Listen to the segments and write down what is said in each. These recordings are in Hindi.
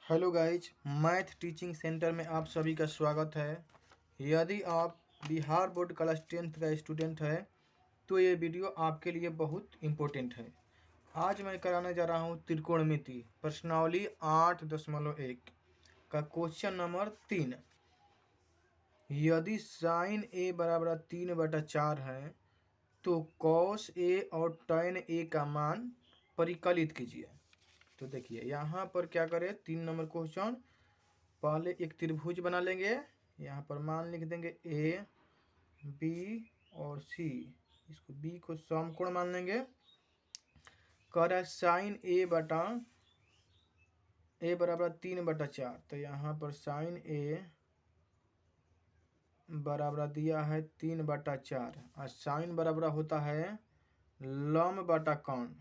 Hello guys, math teaching centre में आप सभी का स्वागत है। यदि आप बिहार बोर्ड क्लास 10th का स्टूडेंट है तो ये वीडियो आपके लिए बहुत इम्पोर्टेंट है। आज मैं कराने जा रहा हूँ त्रिकोणमिति प्रश्नावली 8.1 का क्वेश्चन नंबर 3। यदि साइन ए बराबर 3/4 है तो कॉस ए और टैन ए का मान परिकलित कीजिए। तो देखिए यहाँ पर क्या करें, 3 नंबर क्वेश्चन। पहले एक त्रिभुज बना लेंगे, यहाँ पर मान लिख देंगे ए बी और सी। इसको बी को समकोण मान लेंगे। कह रहा है साइन ए बराबर 3/4, तो यहाँ पर साइन ए बराबर दिया है 3/4 और साइन बराबर होता है लंब बटा कोण।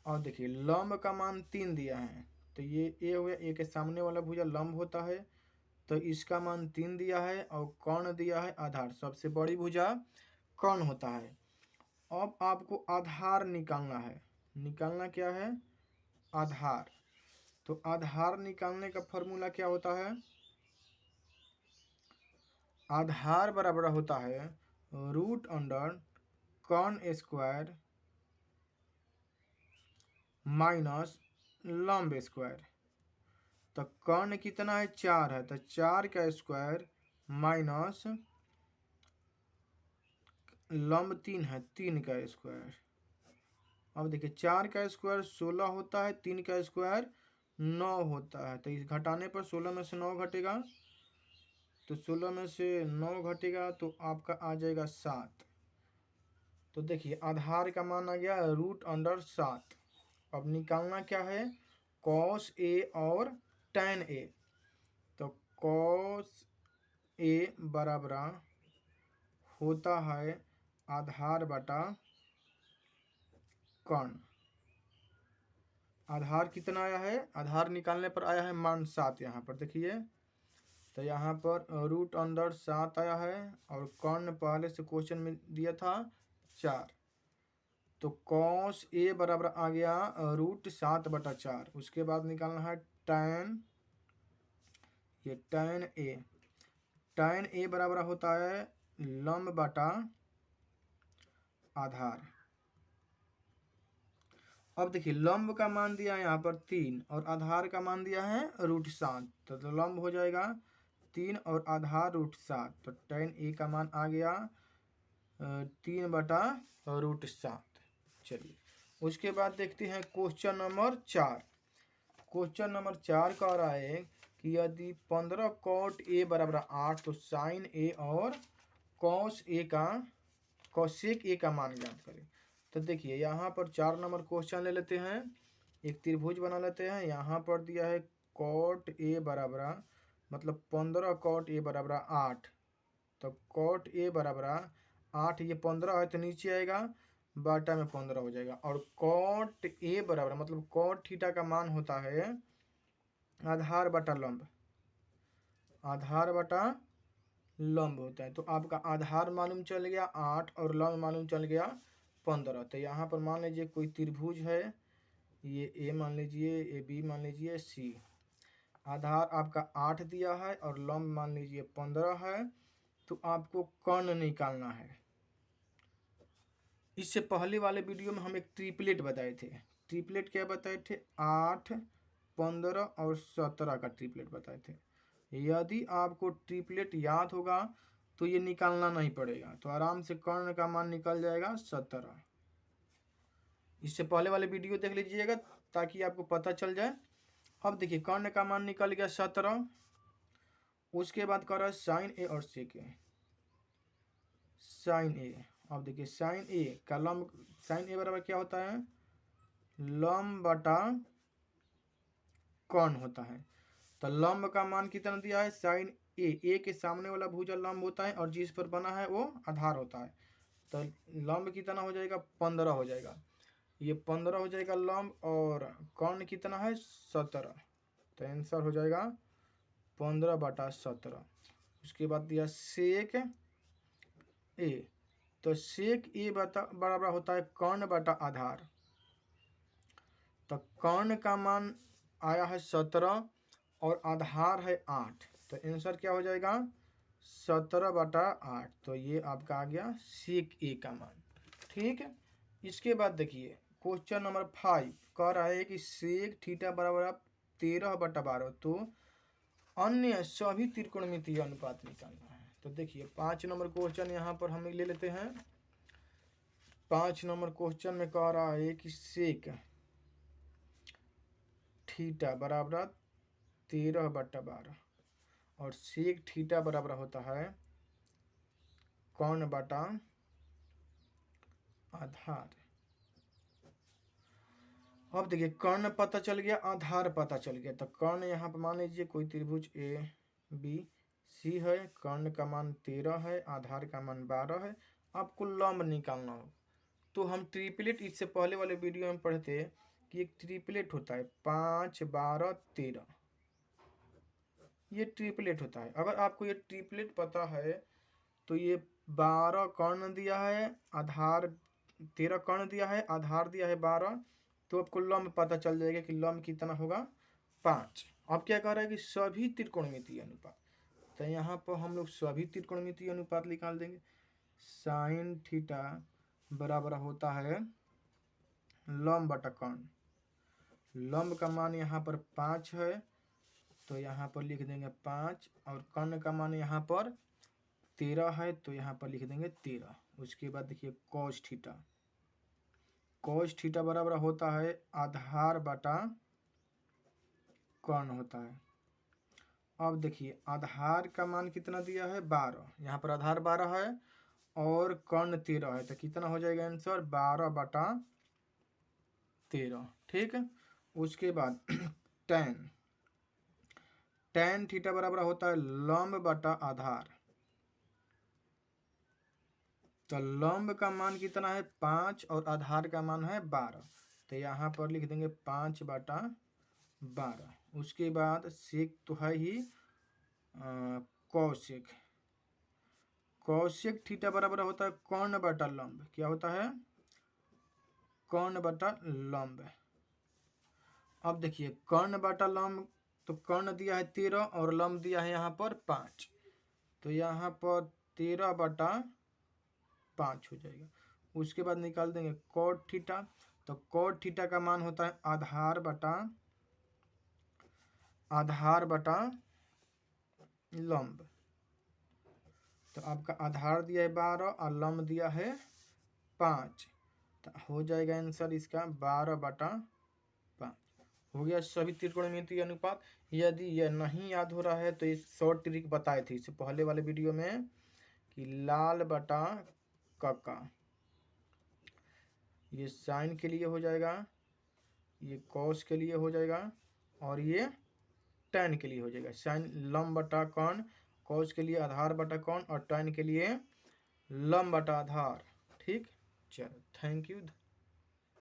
और देखिए लंब का मान 3 दिया है, तो ये ए हो गया, ए के सामने वाला भुजा लंब होता है, तो इसका मान 3 दिया है और कोण दिया है आधार। सबसे बड़ी भुजा कोण होता है। अब आपको आधार निकालना है। निकालना क्या है? आधार। तो आधार निकालने का फॉर्मूला क्या होता है? आधार बराबर होता है रूट अंडर कोण स्क्वायर माइनस लंब स्क्वायर। तो कोण कितना है? 4 है, तो 4 का स्क्वायर माइनस लंब 3 है, 3 का स्क्वायर। अब देखिए 4 का स्क्वायर 16 होता है, 3 का स्क्वायर 9 होता है, तो इस घटाने पर 16 में से 9 घटेगा, तो 16 में से 9 घटेगा तो आपका आ जाएगा 7। तो देखिए आधार का मान आ गया रूट अंडर 7। अब निकालना क्या है? कॉस ए और टैन ए। तो कॉस ए बराबर होता है आधार बटा कोण। आधार कितना आया है? आधार निकालने पर आया है मान 7। यहाँ पर देखिए, तो यहाँ पर रूट अंडर 7 आया है और कोण पहले से क्वेश्चन में दिया था 4। तो कॉस ए बराबर आ गया रूट 7/4। उसके बाद निकालना है टैन, ये टैन ए। टैन ए बराबर होता है लंब बटा आधार। अब देखिए लंब का मान दिया है यहाँ पर 3 और आधार का मान दिया है रूट 7, तो लंब हो जाएगा 3 और आधार रूट 7। तो टैन ए का मान आ गया 3/√7। चलिए उसके बाद देखते हैं क्वेश्चन नंबर 4। क्वेश्चन नंबर 4 कह रहा है कि यदि 15 कॉट ए बराबर 8 तो साइन ए और कॉसेक ए का मान ज्ञात करें। तो देखिए यहाँ पर 4 नंबर क्वेश्चन ले लेते हैं। एक त्रिभुज बना लेते हैं। यहाँ पर दिया है कॉट ए बराबर, मतलब 15 कॉट ए बराबर 8, तो कॉट ए बराबर 8, ये 15 है तो नीचे आएगा, बाटा में 15 हो जाएगा। और कॉट ए बराबर मतलब कॉट थीटा का मान होता है आधार बटा लंब। आधार बटा लंब होता है, तो आपका आधार मालूम चल गया 8 और लंब मालूम चल गया 15। तो यहाँ पर मान लीजिए कोई त्रिभुज है, ये ए मान लीजिए, ये बी मान लीजिए, सी। आधार आपका 8 दिया है और लंब मान लीजिए 15 है, तो आपको कोण निकालना है। इससे पहले वाले वीडियो में हम एक ट्रिपलेट बताए थे। ट्रिपलेट क्या बताए थे? 8, 15 और 17 का ट्रिपलेट बताए थे। यदि आपको ट्रिपलेट याद होगा तो ये निकालना नहीं पड़ेगा, तो आराम से कर्ण का मान निकल जाएगा 17। इससे पहले वाले वीडियो देख लीजिएगा ताकि आपको पता चल जाए। अब देखिए कर्ण का मान निकल गया 17। उसके बाद कर रहा है साइन ए और सेक ए। साइन ए, अब देखिए साइन ए का लंब, साइन ए बराबर क्या होता है? लंब बटा कोण होता है। तो लंब का मान कितना दिया है? साइन ए के सामने वाला भुजा लंब होता है और जिस पर बना है वो आधार होता है। तो लंब कितना हो जाएगा? 15 हो जाएगा। ये 15 हो जाएगा लंब, और कोण कितना है? 17। तो आंसर हो जाएगा 15/17। उसके बाद दिया सेक ए। तो सेक ए बराबर होता है कोण बटा आधार। तो कोण का मान आया है 17 और आधार है 8, तो आंसर क्या हो जाएगा 17/8। तो ये आपका आ गया सेक ए का मान। ठीक है, इसके बाद देखिए क्वेश्चन नंबर 5 कह रहा है कि सेक थीटा बराबर 13/12, तो अन्य सभी त्रिकोणमितीय अनुपात निकालना है। तो देखिए 5 नंबर क्वेश्चन यहाँ पर हम ले लेते हैं। 5 नंबर क्वेश्चन में कह रहा है कि सेक थीटा बराबर 13/12 और सेक थीटा बराबर होता है कौन बटा आधार। अब देखिए कर्ण पता चल गया, आधार पता चल गया, तो कर्ण यहाँ पर मान लीजिए कोई त्रिभुज ए बी सी है, कर्ण का मान 13 है, आधार का मान 12 है। आपको लंब निकालना हो तो हम ट्रिपलेट, इससे पहले वाले वीडियो में पढ़े थे कि एक ट्रिपलेट होता है 5 12 13, ये ट्रिपलेट होता है। अगर आपको ये ट्रिपलेट पता है तो ये 12 कर्ण दिया है, आधार 13 कर्ण दिया है, आधार दिया है 12, तो आपको लंब पता चल जाएगा कि लंब कितना होगा 5। अब क्या कह रहा है कि सभी त्रिकोणमितीय अनुपात, तो यहाँ पर हम लोग सभी त्रिकोणमितीय अनुपात निकाल देंगे। साइन थीटा बराबर होता है लंब बटा कर्ण, लंब का मान यहाँ पर 5 है, तो यहाँ पर लिख देंगे 5, और कर्ण का मान यहाँ पर 13 है, तो यहाँ पर लिख देंगे 13। उसके बाद देखिए कॉस थीटा, कॉस थीटा बराबर होता है आधार बटा कर्ण होता है। अब देखिए आधार का मान कितना दिया है 12, यहाँ पर आधार 12 है और कर्ण 13 है, तो कितना हो जाएगा आंसर 12/13। ठीक है, उसके बाद tan, tan थीटा बराबर होता है लंब बटा आधार, तो लंब का मान कितना है 5 और आधार का मान है 12, तो यहाँ पर लिख देंगे 5/12। उसके बाद सेक तो है ही कौशिक, कौशिक थीटा बराबर होता है कर्ण बटा लंब, क्या होता है कर्ण बटा लंब। अब देखिए कर्ण बटा लंब, तो कर्ण दिया है 13 और लंब दिया है यहाँ पर 5, तो यहाँ पर 13/5 हो जाएगा। उसके बाद निकाल देंगे कॉट थीटा, तो कॉट थीटा का मान होता है आधार बटा लंब, तो आपका आधार दिया है 12 और लंब दिया है 5, तो हो जाएगा आंसर इसका 12/5। हो गया सभी त्रिकोणमितीय अनुपात। यदि यह नहीं याद हो रहा है तो इस शॉर्ट ट्रिक बताए थे इससे पहले वाले वीडियो में कि लाल बटा कक्का, ये साइन के लिए हो जाएगा, ये कॉस के लिए हो जाएगा, और ये टैन के लिए हो जाएगा। साइन लंब बटा कर्ण, कॉस के लिए आधार बटा कर्ण, और टैन के लिए लंब बटा आधार। ठीक, चलो थैंक यू।